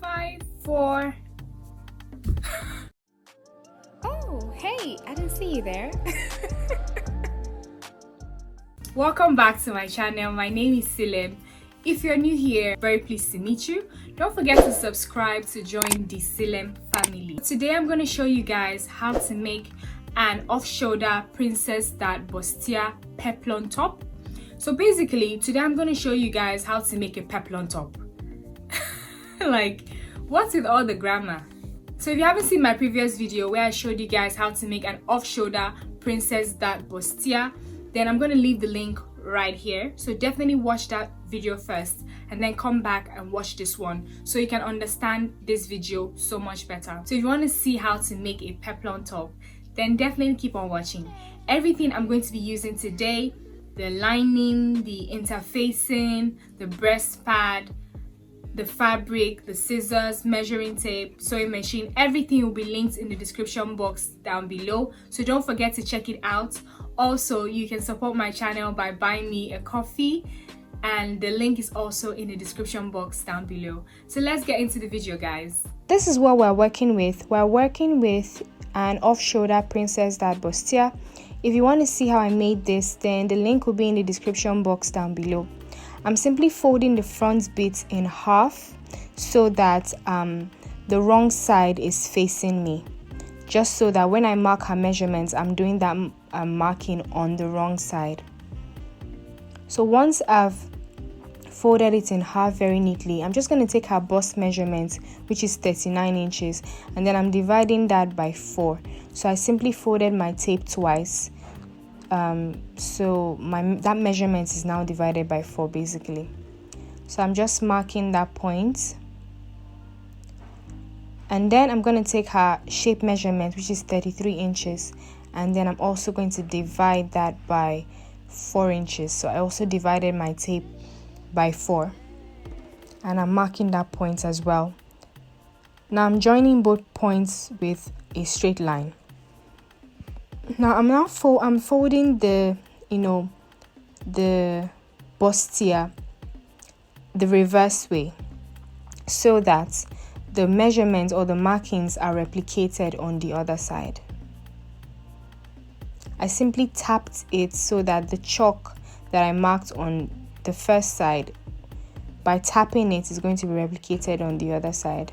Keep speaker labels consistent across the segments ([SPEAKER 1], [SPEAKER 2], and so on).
[SPEAKER 1] 5, 4.
[SPEAKER 2] Oh, hey, I didn't see you there.
[SPEAKER 1] Welcome back to my channel. My name is Silem. If you're new here, very pleased to meet you. Don't forget to subscribe to join the Silem family. Today I'm going to show you guys how to make an off-shoulder princess that Bustier peplum top. So basically today I'm going to show you guys how to make a peplum top. Like, what's with all the grammar? So if you haven't seen my previous video where I showed you guys how to make an off-shoulder princess that Bustier, then I'm going to leave the link right here. So definitely watch that video first and then come back and watch this one so you can understand this video so much better. So if you want to see how to make a peplum top, then definitely keep on watching. Everything I'm going to be using today, the lining, the interfacing, the breast pad, the fabric, the scissors, measuring tape, sewing machine, everything will be linked in the description box down below, so don't forget to check it out. Also, you can support my channel by buying me a coffee, and the link is also in the description box down below. So let's get into the video, guys.
[SPEAKER 2] This is what we're working with. We're working with an off-shoulder princess that Bustier. If you want to see how I made this, then the link will be in the description box down below. I'm simply folding the front bit in half so that the wrong side is facing me, just so that when I mark her measurements, I'm doing that marking on the wrong side. So once I've folded it in half very neatly, I'm just going to take her bust measurement, which is 39 inches, and then I'm dividing that by 4. So I simply folded my tape twice. So that measurement is now divided by 4 basically. So I'm just marking that point, and then I'm going to take her shape measurement, which is 33 inches, and then I'm also going to divide that by 4 inches. So I also divided my tape by 4, and I'm marking that point as well. Now I'm joining both points with a straight line. Now I'm folding the the bustier the reverse way, so that the measurements or the markings are replicated on the other side. I simply tapped it so that the chalk that I marked on the first side, by tapping it, is going to be replicated on the other side.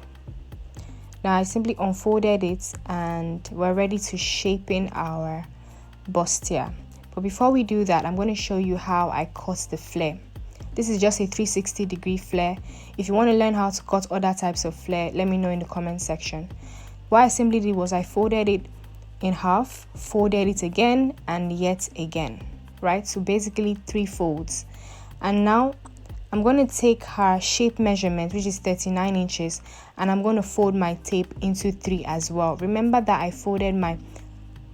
[SPEAKER 2] Now I simply unfolded it and we're ready to shape in our bustier. But before we do that, I'm going to show you how I cut the flare. This is just a 360-degree flare. If you want to learn how to cut other types of flare, let me know in the comment section. What I simply did was I folded it in half, folded it again, and yet again, right? So basically 3 folds. And now I'm going to take her shape measurement, which is 39 inches, and I'm going to fold my tape into 3 as well. Remember that I folded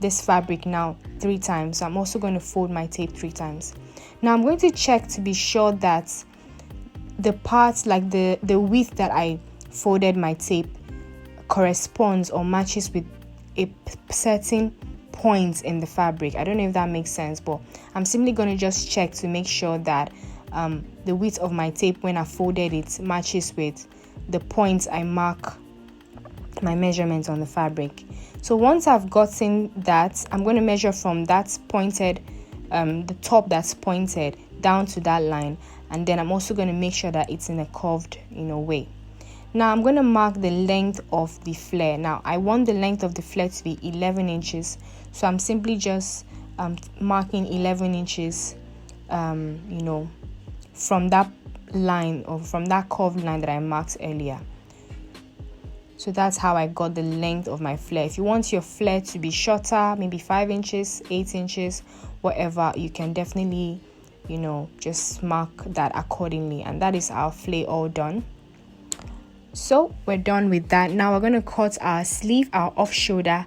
[SPEAKER 2] this fabric now 3 times, so I'm also going to fold my tape 3 times. Now I'm going to check to be sure that the parts, like the width that I folded my tape, corresponds or matches with a certain point in the fabric. I don't know if that makes sense, but I'm simply going to just check to make sure that the width of my tape when I folded it matches with the points I mark my measurements on the fabric. So once I've gotten that, I'm going to measure from that pointed, the top that's pointed down to that line, and then I'm also going to make sure that it's in a curved way. Now I'm going to mark the length of the flare. Now I want the length of the flare to be 11 inches, so I'm simply just marking 11 inches from that line, or from that curved line that I marked earlier. So that's how I got the length of my flare. If you want your flare to be shorter, maybe 5 inches, 8 inches, whatever, you can definitely just mark that accordingly. And that is our flare all done. So we're done with that. Now we're going to cut our sleeve, our off-shoulder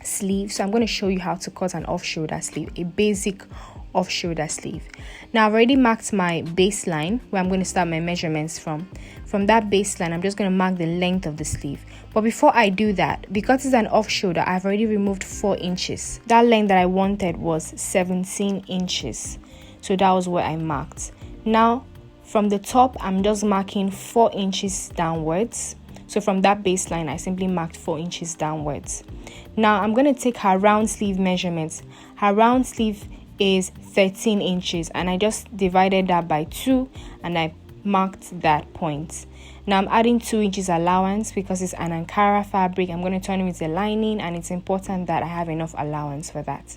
[SPEAKER 2] sleeve. So I'm going to show you how to cut an off-shoulder sleeve, a basic off-shoulder sleeve. Now I've already marked my baseline where I'm going to start my measurements from. From that baseline, I'm just going to mark the length of the sleeve. But before I do that, because it's an off-shoulder, I've already removed 4 inches. That length that I wanted was 17 inches. So that was where I marked. Now from the top, I'm just marking 4 inches downwards. So from that baseline, I simply marked 4 inches downwards. Now I'm going to take her round sleeve measurements. Her round sleeve is 13 inches and I just divided that by 2 and I marked that point. Now I'm adding 2 inches allowance because it's an Ankara fabric. I'm going to turn it with the lining and it's important that I have enough allowance for that.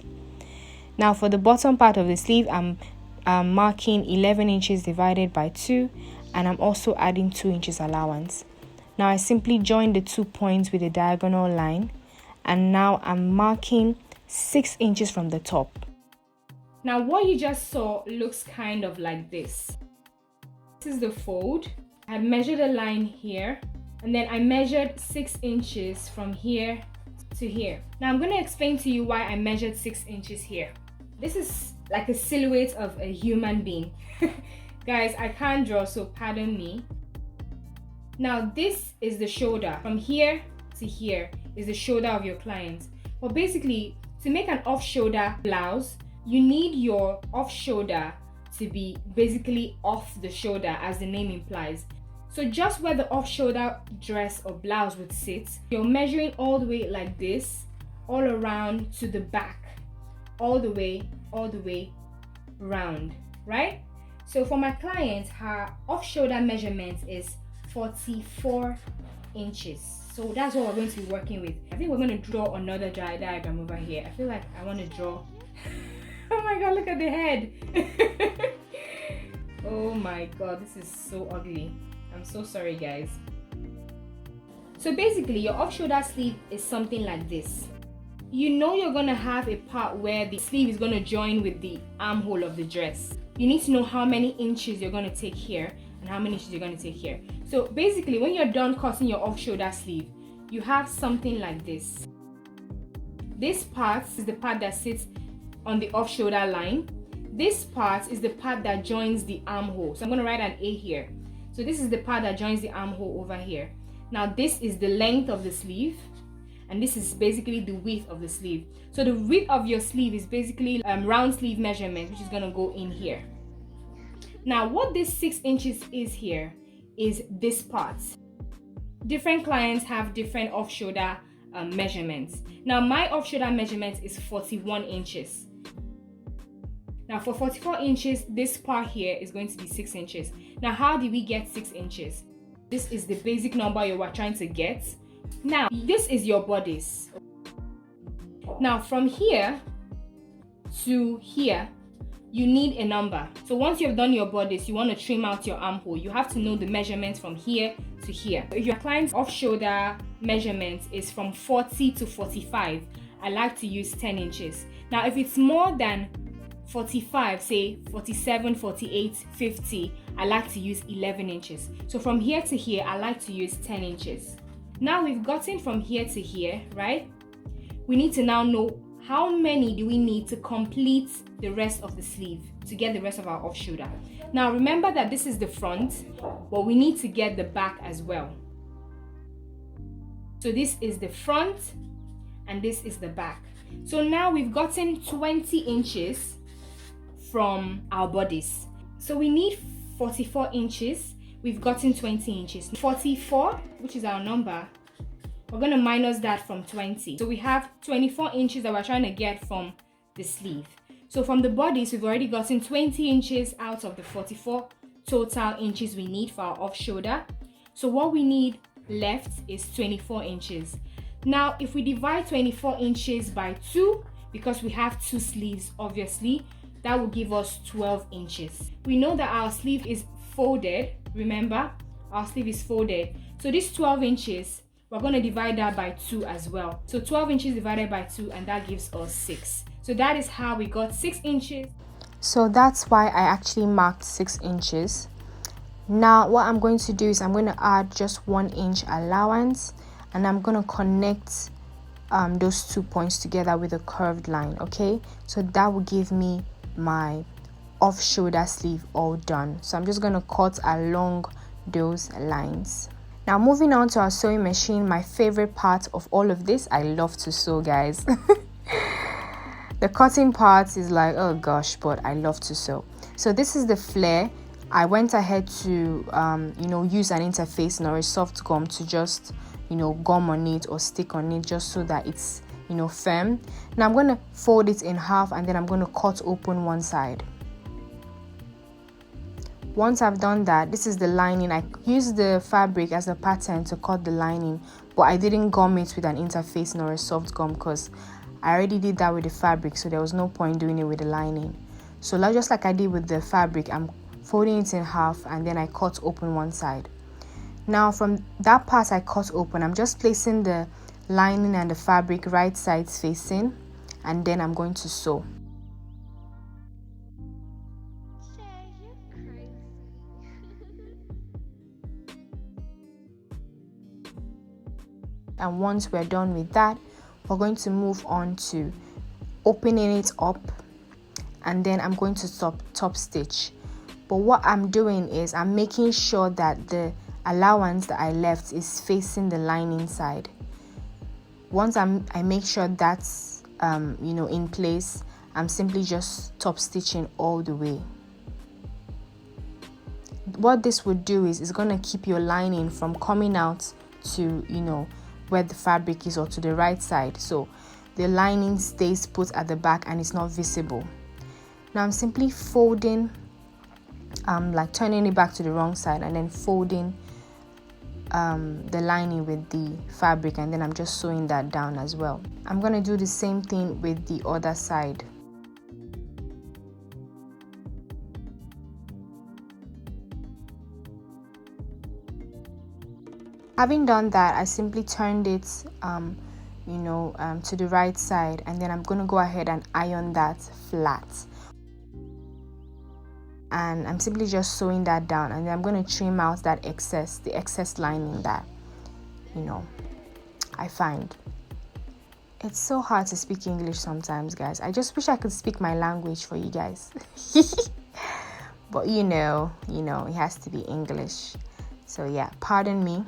[SPEAKER 2] Now for the bottom part of the sleeve, I'm marking 11 inches divided by 2 and I'm also adding 2 inches allowance. Now I simply join the 2 points with a diagonal line and now I'm marking 6 inches from the top.
[SPEAKER 1] Now what you just saw looks kind of like this. This is the fold. I measured a line here and then I measured 6 inches from here to here. Now I'm going to explain to you why I measured 6 inches here. This is like a silhouette of a human being. Guys, I can't draw, so pardon me. Now this is the shoulder. From here to here is the shoulder of your client. But basically, to make an off-shoulder blouse, you need your off-shoulder to be basically off the shoulder, as the name implies. So just where the off-shoulder dress or blouse would sit, you're measuring all the way like this, all around to the back, all the way round, right? So for my client, her off-shoulder measurement is 44 inches. So that's what we're going to be working with. I think we're going to draw another diagram over here. I feel like I want to draw. Oh my god, look at the head. Oh my god, this is so ugly. I'm so sorry, guys. So basically, your off-shoulder sleeve is something like this. You know you're going to have a part where the sleeve is going to join with the armhole of the dress. You need to know how many inches you're going to take here and how many inches you're going to take here. So basically, when you're done cutting your off-shoulder sleeve, you have something like this. This part is the part that sits on the off-shoulder line. This part is the part that joins the armhole. So I'm going to write an A here. So this is the part that joins the armhole over here. Now this is the length of the sleeve, and this is basically the width of the sleeve. So the width of your sleeve is basically round sleeve measurement, which is going to go in here. Now what this 6 inches is here is this part. Different clients have different off-shoulder measurements. Now my off-shoulder measurement is 41 inches. Now for 44 inches, this part here is going to be 6 inches. Now how did we get 6 inches? This is the basic number you were trying to get. Now this is your bodice. Now from here to here, you need a number. So once you've done your bodice, you want to trim out your armhole. You have to know the measurements from here to here. If your client's off-shoulder measurement is from 40 to 45, I like to use 10 inches. Now if it's more than 45, say 47, 48, 50, I like to use 11 inches. So from here to here, I like to use 10 inches. Now we've gotten from here to here, right? We need to now know how many do we need to complete the rest of the sleeve, to get the rest of our off shoulder. Now remember that this is the front, but we need to get the back as well. So this is the front and this is the back. So now we've gotten 20 inches from our bodice. So we need 44 inches. We've gotten 20 inches. 44, which is our number, we're going to minus that from 20. So we have 24 inches that we're trying to get from the sleeve. So from the bodice, we've already gotten 20 inches out of the 44 total inches we need for our off shoulder. So what we need left is 24 inches. Now, if we divide 24 inches by 2, because we have 2 sleeves, obviously, that will give us 12 inches. We know that our sleeve is folded. Remember, our sleeve is folded. So this 12 inches, we're going to divide that by 2 as well. So 12 inches divided by 2, and that gives us 6. So that is how we got 6 inches.
[SPEAKER 2] So that's why I actually marked 6 inches. Now what I'm going to do is I'm going to add just 1 inch allowance, and I'm going to connect those 2 points together with a curved line. Okay, so that will give me my off shoulder sleeve all done. So I'm just going to cut along those lines. Now moving on to our sewing machine, my favorite part of all of this. I love to sew, guys. The cutting part is like, oh gosh, but I love to sew. So this is the flare. I went ahead to use an interface or a soft gum to just gum on it or stick on it, just so that it's firm. Now I'm going to fold it in half, and then I'm going to cut open one side. Once I've done that, this is the lining. I used the fabric as a pattern to cut the lining, but I didn't gum it with an interface nor a soft gum because I already did that with the fabric, so there was no point doing it with the lining. So just like I did with the fabric, I'm folding it in half, and then I cut open one side. Now from that part I cut open, I'm just placing the lining and the fabric right sides facing, and then I'm going to sew. And once we're done with that, we're going to move on to opening it up, and then I'm going to top stitch. But what I'm doing is I'm making sure that the allowance that I left is facing the lining side. Once I make sure that's in place, I'm simply just top stitching all the way. What this would do is it's going to keep your lining from coming out to where the fabric is, or to the right side, so the lining stays put at the back and it's not visible. Now I'm simply folding, like turning it back to the wrong side, and then folding the lining with the fabric, and then I'm just sewing that down as well. I'm going to do the same thing with the other side. Having done that, I simply turned it to the right side, and then I'm going to go ahead and iron that flat. And I'm simply just sewing that down, and then I'm going to trim out that the excess lining that I find. It's so hard to speak English sometimes, guys. I just wish I could speak my language for you guys. But it has to be English. So yeah, pardon me.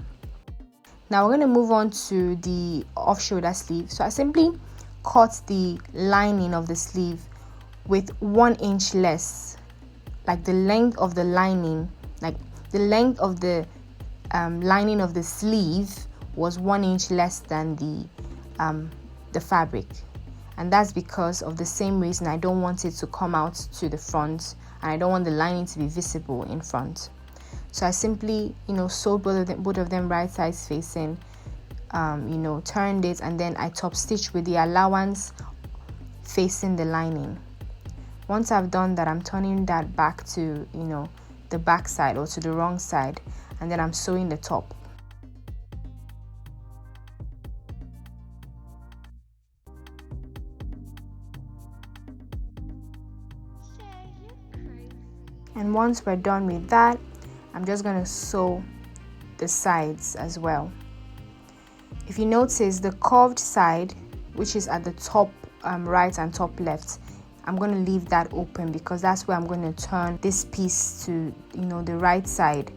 [SPEAKER 2] Now we're going to move on to the off shoulder sleeve. So I simply cut the lining of the sleeve with 1 inch less, like the length of the lining, like the length of the lining of the sleeve was 1 inch less than the fabric, and that's because of the same reason. I don't want it to come out to the front, and I don't want the lining to be visible in front. So I simply sewed both of them right sides facing, turned it, and then I top stitched with the allowance facing the lining. Once I've done that, I'm turning that back to the back side, or to the wrong side, and then I'm sewing the top. And once we're done with that, I'm just going to sew the sides as well. If you notice, the curved side, which is at the top right and top left, I'm going to leave that open because that's where I'm going to turn this piece to the right side.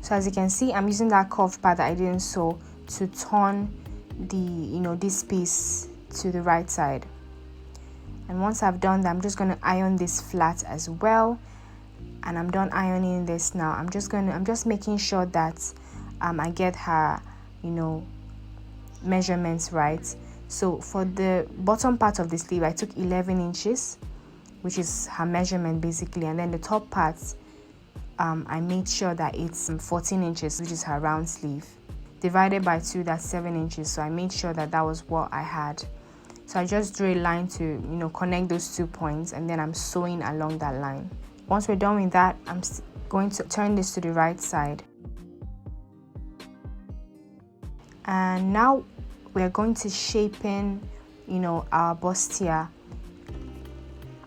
[SPEAKER 2] So as you can see, I'm using that curved part that I didn't sew to turn this piece to the right side. And once I've done that, I'm just going to iron this flat as well. And I'm done ironing this now. I'm just making sure that I get her measurements right. So for the bottom part of the sleeve, I took 11 inches, which is her measurement basically, and then the top part I made sure that it's 14 inches, which is her round sleeve. Divided by 2, that's 7 inches, so I made sure that was what I had. So I just drew a line to connect those 2 points, and then I'm sewing along that line. Once we're done with that, I'm going to turn this to the right side. And now we're going to shape in our bustier.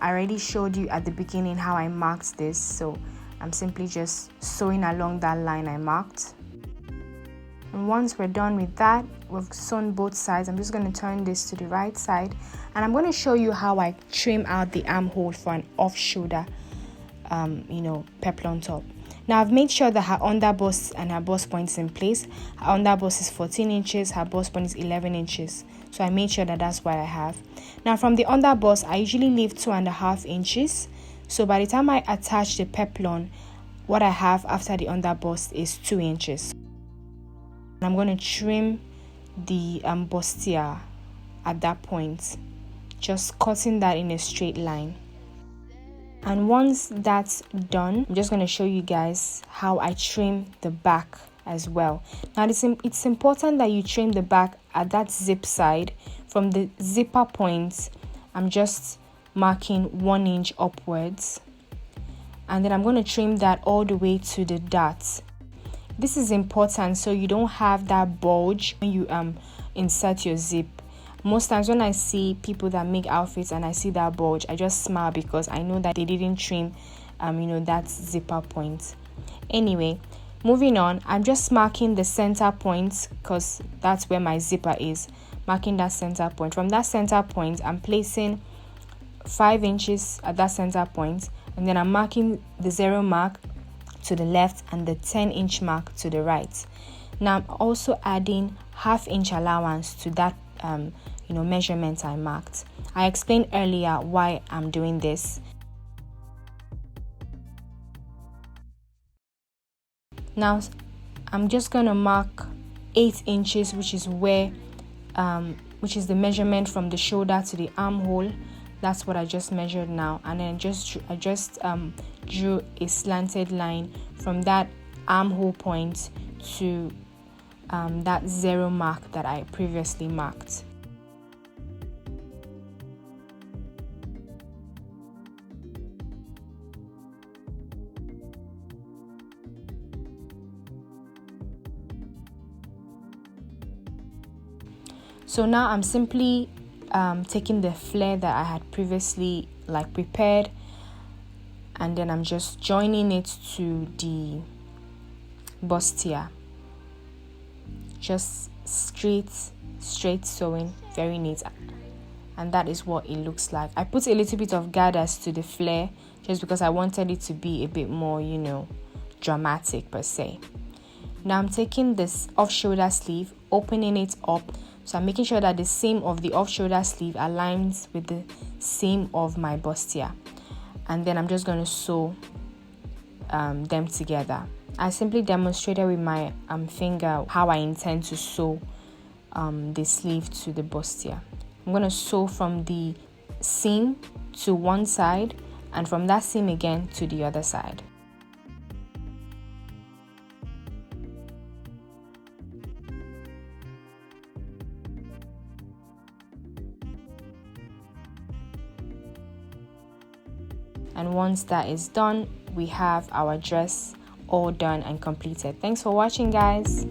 [SPEAKER 2] I already showed you at the beginning how I marked this, so I'm simply just sewing along that line I marked. And once we're done with that, we've sewn both sides. I'm just going to turn this to the right side, and I'm going to show you how I trim out the armhole for an off-shoulder peplum top. Now I've made sure that her underbust and her bust point is in place. Her underbust is 14 inches, her bust point is 11 inches. So I made sure that that's what I have. Now from the underbust, I usually leave 2.5 inches. So by the time I attach the peplum, what I have after the underbust is 2 inches. I'm going to trim the bustier at that point, just cutting that in a straight line. And once that's done, I'm just going to show you guys how I trim the back as well. Now it's important that you trim the back at that zip side. From the zipper point, I'm just marking 1 inch upwards, and then I'm going to trim that all the way to the dart. This is important so you don't have that bulge when you insert your zip. Most times when I see people that make outfits and I see that bulge, I just smile because I know that they didn't trim that zipper point. Anyway, moving on, I'm just marking the center point because that's where my zipper is. Marking that center point. From that center point, I'm placing 5 inches at that center point, and then I'm marking the 0 mark to the left and the 10-inch mark to the right. Now I'm also adding 1/2 inch allowance to that measurement I marked. I explained earlier why I'm doing this. Now I'm just gonna mark 8 inches, which is the measurement from the shoulder to the armhole. That's what I just measured now, and then I just drew a slanted line from that armhole point to that 0 mark that I previously marked. So now I'm simply taking the flare that I had previously prepared, and then I'm just joining it to the bustier. Just straight sewing, very neat, and that is what it looks like. I put a little bit of gathers to the flare just because I wanted it to be a bit more dramatic per se. Now I'm taking this off shoulder sleeve, opening it up. So I'm making sure that the seam of the off-shoulder sleeve aligns with the seam of my bustier. And then I'm just going to sew them together. I simply demonstrated with my finger how I intend to sew the sleeve to the bustier. I'm going to sew from the seam to one side and from that seam again to the other side. And once that is done, we have our dress all done and completed. Thanks for watching, guys.